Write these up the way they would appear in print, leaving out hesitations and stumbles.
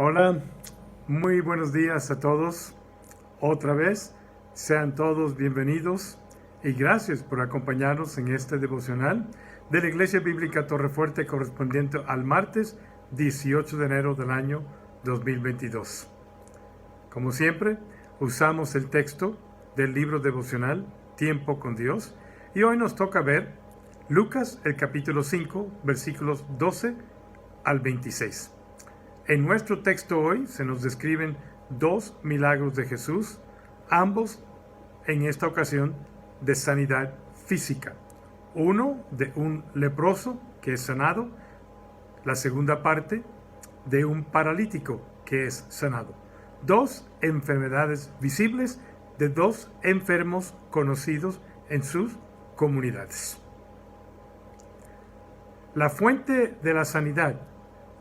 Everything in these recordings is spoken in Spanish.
Hola, muy buenos días a todos. Otra vez, sean todos bienvenidos y gracias por acompañarnos en este devocional de la Iglesia Bíblica Torrefuerte correspondiente al martes 18 de enero del año 2022. Como siempre, usamos el texto del libro devocional Tiempo con Dios y hoy nos toca ver Lucas el capítulo 5, versículos 12 al 26. En nuestro texto hoy se nos describen dos milagros de Jesús, ambos en esta ocasión de sanidad física. Uno de un leproso que es sanado, la segunda parte de un paralítico que es sanado. Dos enfermedades visibles de dos enfermos conocidos en sus comunidades. La fuente de la sanidad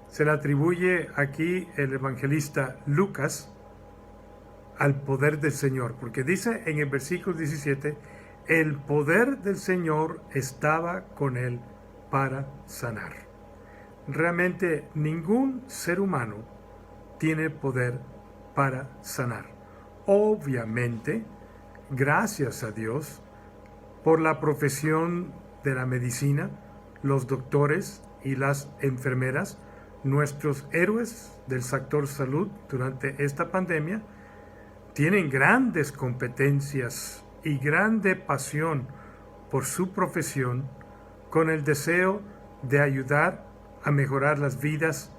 se le atribuye aquí el evangelista Lucas al poder del Señor, porque dice en el versículo 17, el poder del Señor estaba con él para sanar. Realmente ningún ser humano tiene poder para sanar. Obviamente, gracias a Dios, por la profesión de la medicina, los doctores y las enfermeras, nuestros héroes del sector salud durante esta pandemia, tienen grandes competencias y grande pasión por su profesión con el deseo de ayudar a mejorar las vidas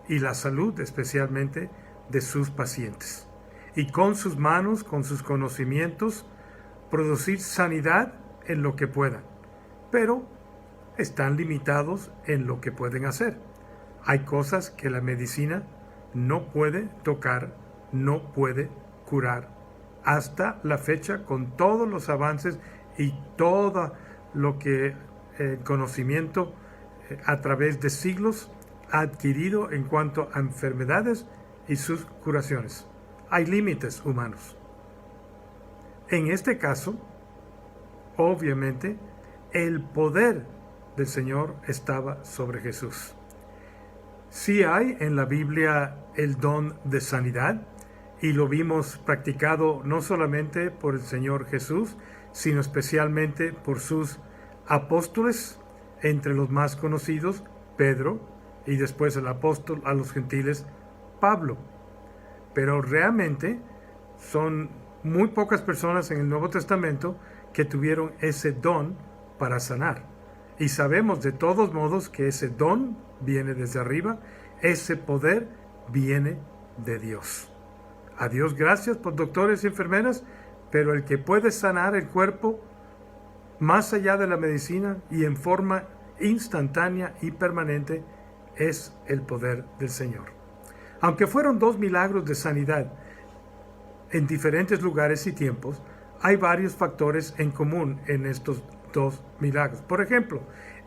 y la salud especialmente de sus pacientes. Y con sus manos, con sus conocimientos, producir sanidad en lo que puedan. Pero están limitados en lo que pueden hacer. Hay cosas que la medicina no puede tocar, no puede curar. Hasta la fecha, con todos los avances y todo lo que el conocimiento a través de siglos ha adquirido en cuanto a enfermedades y sus curaciones. Hay límites humanos. En este caso, obviamente, el poder del Señor estaba sobre Jesús. Sí hay en la Biblia el don de sanidad y lo vimos practicado no solamente por el Señor Jesús, sino especialmente por sus apóstoles, entre los más conocidos, Pedro, y después el apóstol a los gentiles, Pablo. Pero realmente son muy pocas personas en el Nuevo Testamento que tuvieron ese don para sanar. Y sabemos de todos modos que ese don viene desde arriba, ese poder viene de Dios. A Dios gracias por doctores y enfermeras, pero el que puede sanar el cuerpo más allá de la medicina y en forma instantánea y permanente es el poder del Señor. Aunque fueron dos milagros de sanidad en diferentes lugares y tiempos, hay varios factores en común en estos dos milagros. Por ejemplo,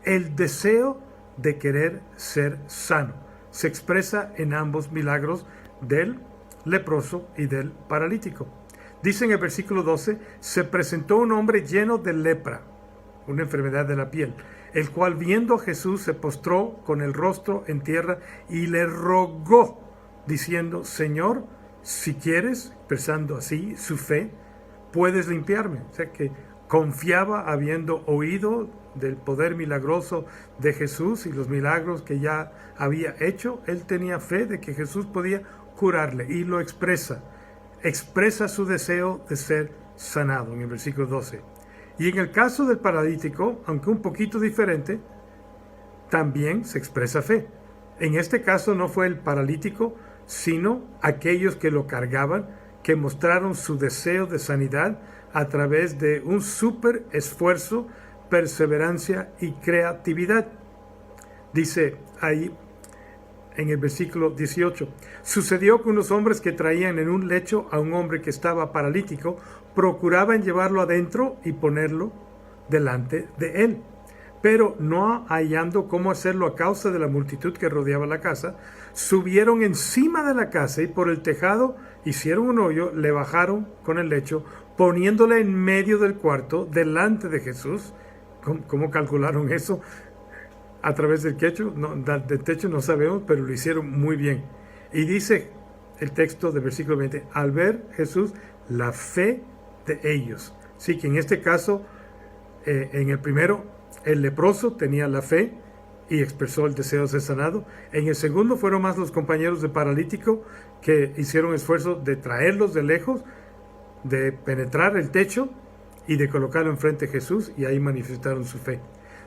el deseo de querer ser sano se expresa en ambos milagros del leproso y del paralítico. Dice en el versículo 12, se presentó un hombre lleno de lepra, una enfermedad de la piel, el cual viendo a Jesús se postró con el rostro en tierra y le rogó, diciendo, Señor, si quieres, expresando así su fe, puedes limpiarme. O sea que confiaba, habiendo oído del poder milagroso de Jesús y los milagros que ya había hecho, él tenía fe de que Jesús podía curarle y lo expresa su deseo de ser sanado en el versículo 12. Y en el caso del paralítico, aunque un poquito diferente, también se expresa fe. En este caso no fue el paralítico, sino aquellos que lo cargaban, que mostraron su deseo de sanidad a través de un súper esfuerzo, perseverancia y creatividad. Dice ahí en el versículo 18, sucedió que unos hombres que traían en un lecho a un hombre que estaba paralítico, procuraban llevarlo adentro y ponerlo delante de él. Pero no hallando cómo hacerlo a causa de la multitud que rodeaba la casa, subieron encima de la casa y por el tejado hicieron un hoyo, le bajaron con el lecho, poniéndole en medio del cuarto, delante de Jesús. ¿Cómo calcularon eso? A través del techo, no sabemos, pero lo hicieron muy bien. Y dice el texto del versículo 20, al ver Jesús la fe de ellos. Sí, que en este caso, en el primero, el leproso tenía la fe y expresó el deseo de ser sanado. En el segundo fueron más los compañeros de paralítico que hicieron esfuerzo de traerlos de lejos, de penetrar el techo y de colocarlo enfrente de Jesús, y ahí manifestaron su fe.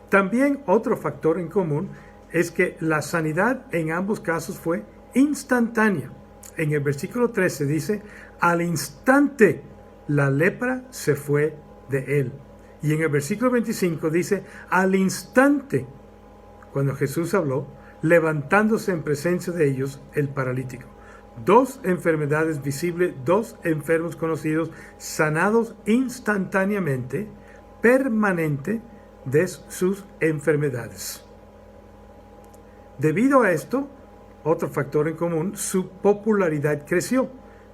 También otro factor en común es que la sanidad en ambos casos fue instantánea. En el versículo 13 dice, al instante la lepra se fue de él. Y en el versículo 25 dice, al instante, cuando Jesús habló, levantándose en presencia de ellos el paralítico. Dos enfermedades visibles, dos enfermos conocidos, sanados instantáneamente, permanente de sus enfermedades. Debido a esto, otro factor en común, su popularidad creció,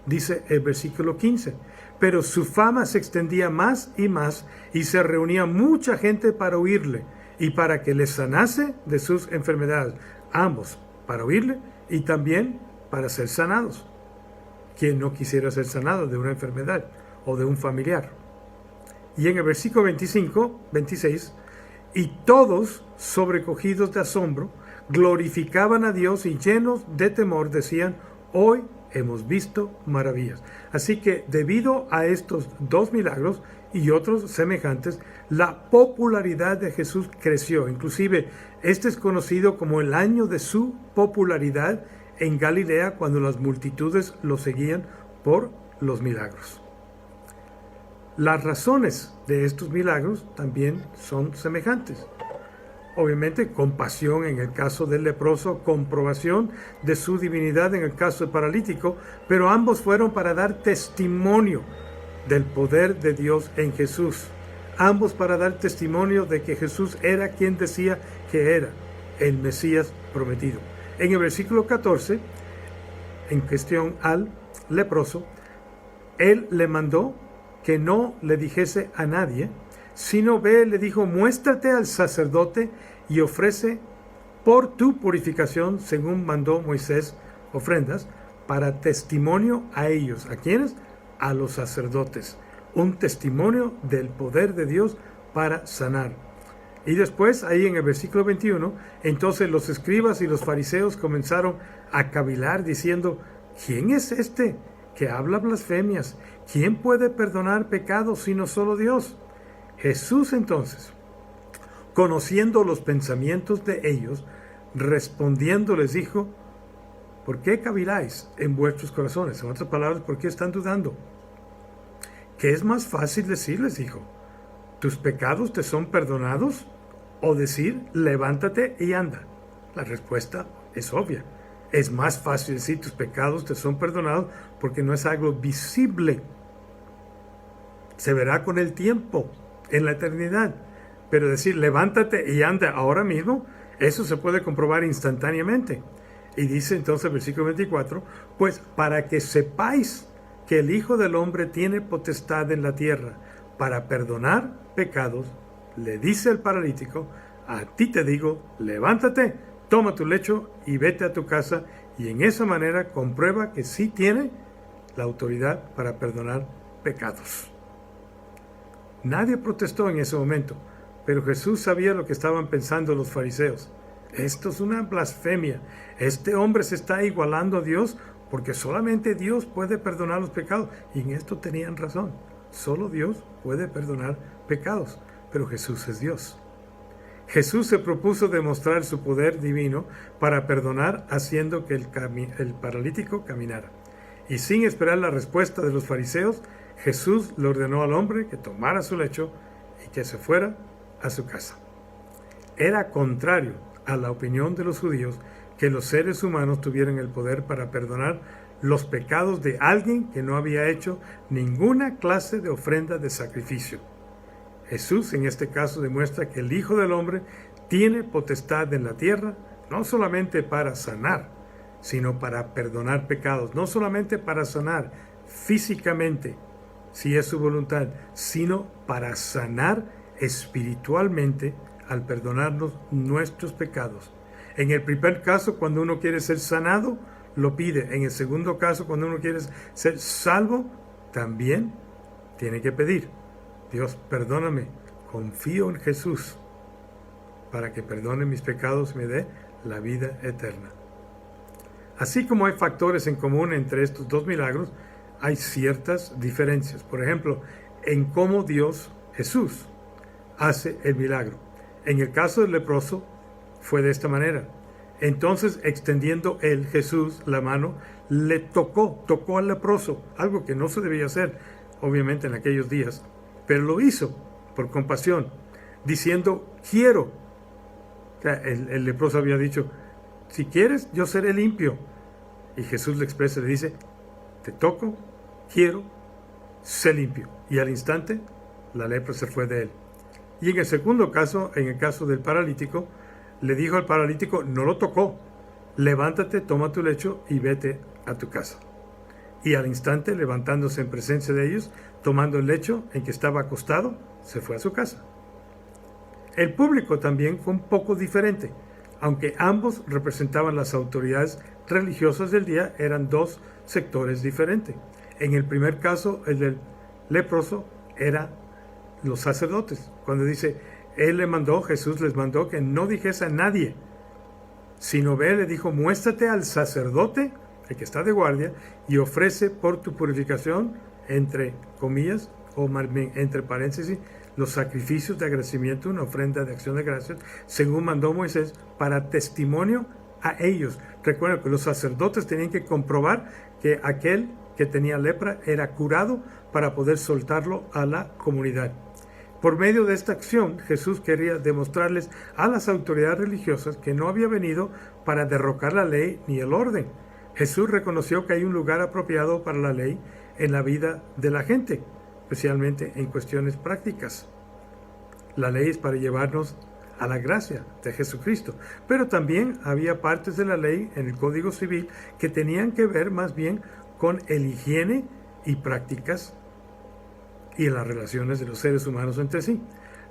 dice el versículo 15. Pero su fama se extendía más y se reunía mucha gente para oírle y para que les sanase de sus enfermedades. Ambos, para oírle y también para ser sanados. ¿Quién no quisiera ser sanado de una enfermedad o de un familiar? Y en el versículo 26, y todos, sobrecogidos de asombro, glorificaban a Dios y llenos de temor decían, hoy hemos visto maravillas. Así que debido a estos dos milagros y otros semejantes, la popularidad de Jesús creció. Inclusive este es conocido como el año de su popularidad en Galilea, cuando las multitudes lo seguían por los milagros. Las razones de estos milagros también son semejantes. Obviamente, compasión en el caso del leproso, comprobación de su divinidad en el caso del paralítico, pero ambos fueron para dar testimonio del poder de Dios en Jesús. Ambos para dar testimonio de que Jesús era quien decía que era, el Mesías prometido. En el versículo 14, en cuestión al leproso, él le mandó que no le dijese a nadie, sino le dijo, muéstrate al sacerdote y ofrece por tu purificación, según mandó Moisés, ofrendas, para testimonio a ellos. ¿A quiénes? A los sacerdotes. Un testimonio del poder de Dios para sanar. Y después, ahí en el versículo 21, entonces los escribas y los fariseos comenzaron a cavilar diciendo, ¿quién es este que habla blasfemias? ¿Quién puede perdonar pecados sino solo Dios? Jesús entonces, conociendo los pensamientos de ellos, respondiendo les dijo, ¿por qué caviláis en vuestros corazones? En otras palabras, ¿por qué están dudando? ¿Qué es más fácil decir? Les dijo, ¿tus pecados te son perdonados? O decir, levántate y anda. La respuesta es obvia. Es más fácil decir, tus pecados te son perdonados, porque no es algo visible. Se verá con el tiempo, en la eternidad. Pero decir, levántate y anda ahora mismo, eso se puede comprobar instantáneamente. Y dice entonces el versículo 24, pues para que sepáis que el Hijo del Hombre tiene potestad en la tierra para perdonar pecados, le dice el paralítico, a ti te digo, levántate, toma tu lecho y vete a tu casa, y en esa manera comprueba que sí tiene la autoridad para perdonar pecados. Nadie protestó en ese momento, pero Jesús sabía lo que estaban pensando los fariseos. Esto es una blasfemia. Este hombre se está igualando a Dios porque solamente Dios puede perdonar los pecados. Y en esto tenían razón. Solo Dios puede perdonar pecados, pero Jesús es Dios. Jesús se propuso demostrar su poder divino para perdonar, haciendo que el paralítico caminara. Y sin esperar la respuesta de los fariseos, Jesús le ordenó al hombre que tomara su lecho y que se fuera a su casa. Era contrario a la opinión de los judíos que los seres humanos tuvieran el poder para perdonar los pecados de alguien que no había hecho ninguna clase de ofrenda de sacrificio. Jesús en este caso demuestra que el Hijo del Hombre tiene potestad en la tierra, no solamente para sanar, sino para perdonar pecados, no solamente para sanar físicamente, si es su voluntad, sino para sanar espiritualmente al perdonarnos nuestros pecados. En el primer caso, cuando uno quiere ser sanado, lo pide. En el segundo caso, cuando uno quiere ser salvo, también tiene que pedir. Dios, perdóname, confío en Jesús para que perdone mis pecados y me dé la vida eterna. Así como hay factores en común entre estos dos milagros, hay ciertas diferencias. Por ejemplo, en cómo Dios, Jesús, hace el milagro. En el caso del leproso, fue de esta manera. Entonces, extendiendo él, Jesús, la mano, le tocó al leproso, algo que no se debía hacer, obviamente, en aquellos días, pero lo hizo por compasión, diciendo, quiero. O sea, el leproso había dicho, si quieres, yo seré limpio. Y Jesús le expresa, le dice, te toco, quiero, sé limpio. Y al instante, la lepra se fue de él. Y en el segundo caso, en el caso del paralítico, le dijo al paralítico, no lo tocó, levántate, toma tu lecho y vete a tu casa. Y al instante, levantándose en presencia de ellos, tomando el lecho en que estaba acostado, se fue a su casa. El público también fue un poco diferente. Aunque ambos representaban las autoridades religiosas del día, eran dos sectores diferentes. En el primer caso, el del leproso, era los sacerdotes. Cuando dice, Jesús les mandó que no dijese a nadie, sino ve, le dijo, muéstrate al sacerdote, el que está de guardia, y ofrece por tu purificación, entre comillas, o entre paréntesis, los sacrificios de agradecimiento, una ofrenda de acción de gracias, según mandó Moisés, para testimonio a ellos. Recuerden que los sacerdotes tenían que comprobar que aquel que tenía lepra era curado para poder soltarlo a la comunidad. Por medio de esta acción, Jesús quería demostrarles a las autoridades religiosas que no había venido para derrocar la ley ni el orden. Jesús reconoció que hay un lugar apropiado para la ley en la vida de la gente, especialmente en cuestiones prácticas. La ley es para llevarnos a la gracia de Jesucristo, pero también había partes de la ley en el Código Civil que tenían que ver más bien con el higiene y prácticas y en las relaciones de los seres humanos entre sí.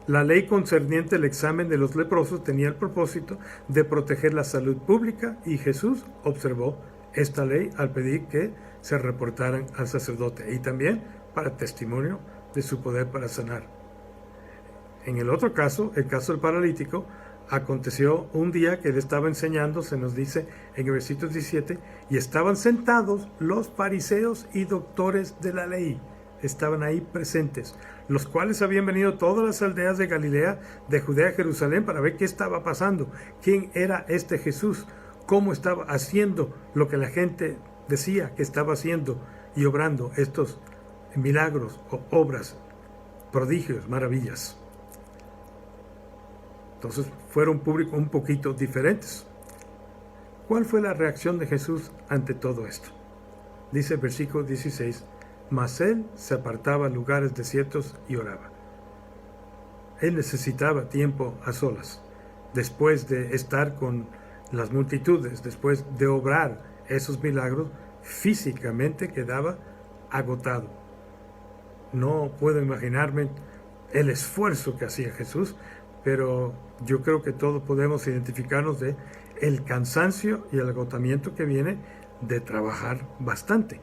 La ley concerniente al examen de los leprosos tenía el propósito de proteger la salud pública y Jesús observó esta ley al pedir que se reportaran al sacerdote y también para testimonio de su poder para sanar. En el otro caso, el caso del paralítico, aconteció un día que él estaba enseñando, se nos dice en el versículo 17, y estaban sentados los fariseos y doctores de la ley. Estaban ahí presentes, los cuales habían venido todas las aldeas de Galilea, de Judea a Jerusalén, para ver qué estaba pasando, quién era este Jesús, cómo estaba haciendo lo que la gente decía que estaba haciendo y obrando estos milagros o obras, prodigios, maravillas. Entonces fueron públicos un poquito diferentes. ¿Cuál fue la reacción de Jesús ante todo esto? Dice el versículo 16, mas él se apartaba a lugares desiertos y oraba. Él necesitaba tiempo a solas, después de estar con las multitudes, después de obrar esos milagros, físicamente quedaba agotado. No puedo imaginarme el esfuerzo que hacía Jesús, pero yo creo que todos podemos identificarnos de el cansancio y el agotamiento que viene de trabajar bastante.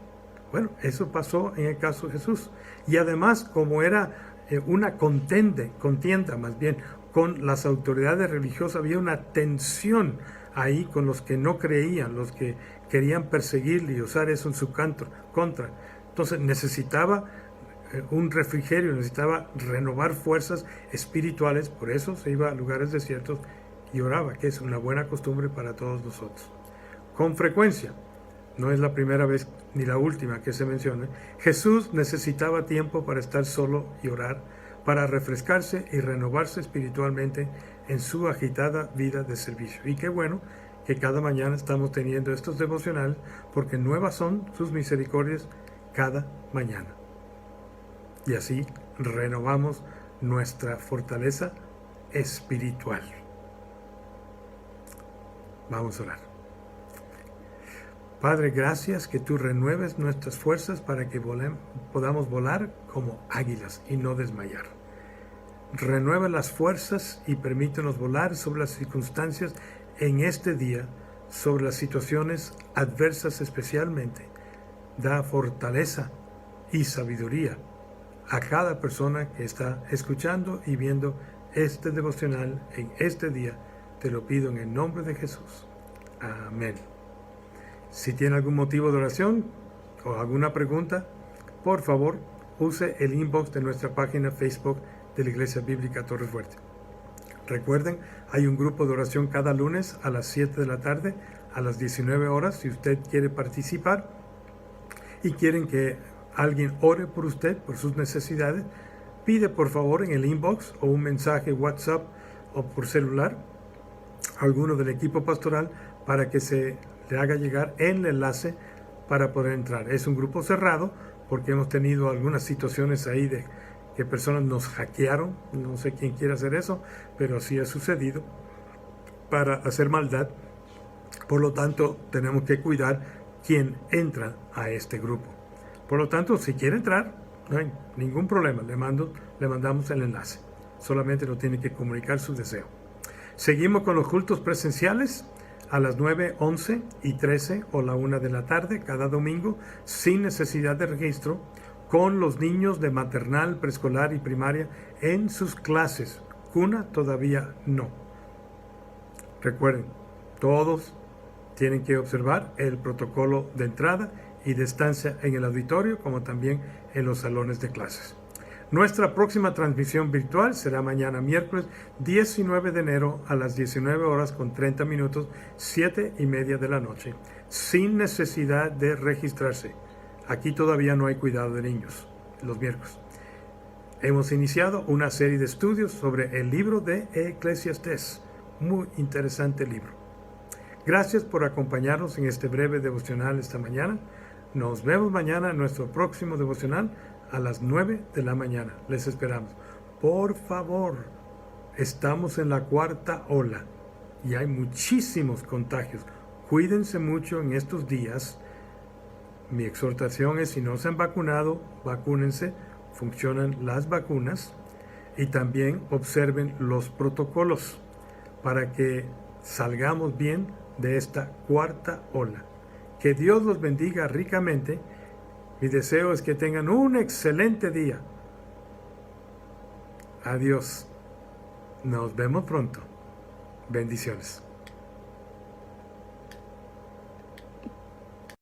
Bueno, eso pasó en el caso de Jesús. Y además, como era una contienda más bien con las autoridades religiosas, había una tensión ahí con los que no creían, los que querían perseguirle y usar eso en su contra. Entonces necesitaba un refrigerio, necesitaba renovar fuerzas espirituales, por eso se iba a lugares desiertos y oraba, que es una buena costumbre para todos nosotros. Con frecuencia, no es la primera vez ni la última que se menciona, Jesús necesitaba tiempo para estar solo y orar, para refrescarse y renovarse espiritualmente en su agitada vida de servicio. Y qué bueno que cada mañana estamos teniendo estos devocionales, porque nuevas son sus misericordias cada mañana. Y así renovamos nuestra fortaleza espiritual. Vamos a orar. Padre, gracias que tú renueves nuestras fuerzas para que podamos volar como águilas y no desmayar. Renueva las fuerzas y permítenos volar sobre las circunstancias en este día sobre las situaciones adversas especialmente, da fortaleza y sabiduría a cada persona que está escuchando y viendo este devocional en este día. Te lo pido en el nombre de Jesús. Amén. Si tiene algún motivo de oración o alguna pregunta, por favor, use el inbox de nuestra página Facebook de la Iglesia Bíblica Torres Fuerte. Recuerden, hay un grupo de oración cada lunes a las 7 de la tarde, a las 19 horas. Si usted quiere participar y quieren que alguien ore por usted, por sus necesidades, pide por favor en el inbox o un mensaje WhatsApp o por celular a alguno del equipo pastoral para que se le haga llegar el enlace para poder entrar. Es un grupo cerrado porque hemos tenido algunas situaciones ahí de que personas nos hackearon, no sé quién quiere hacer eso, pero así ha sucedido, para hacer maldad. Por lo tanto, tenemos que cuidar quién entra a este grupo. Por lo tanto, si quiere entrar, no hay ningún problema, le mandamos el enlace. Solamente nos tiene que comunicar su deseo. Seguimos con los cultos presenciales a las 9, 11 y 13 o la 1 de la tarde cada domingo, sin necesidad de registro, con los niños de maternal, preescolar y primaria en sus clases. Cuna todavía no. Recuerden, todos tienen que observar el protocolo de entrada y de estancia en el auditorio, como también en los salones de clases. Nuestra próxima transmisión virtual será mañana miércoles 19 de enero a las 19 horas con 30 minutos, 7:30 de la noche, sin necesidad de registrarse. Aquí todavía no hay cuidado de niños, los miércoles. Hemos iniciado una serie de estudios sobre el libro de Eclesiastés. Muy interesante libro. Gracias por acompañarnos en este breve devocional esta mañana. Nos vemos mañana en nuestro próximo devocional a las 9 de la mañana. Les esperamos. Por favor, estamos en la cuarta ola y hay muchísimos contagios. Cuídense mucho en estos días. Mi exhortación es, si no se han vacunado, vacúnense, funcionan las vacunas, y también observen los protocolos para que salgamos bien de esta cuarta ola. Que Dios los bendiga ricamente. Mi deseo es que tengan un excelente día. Adiós. Nos vemos pronto. Bendiciones.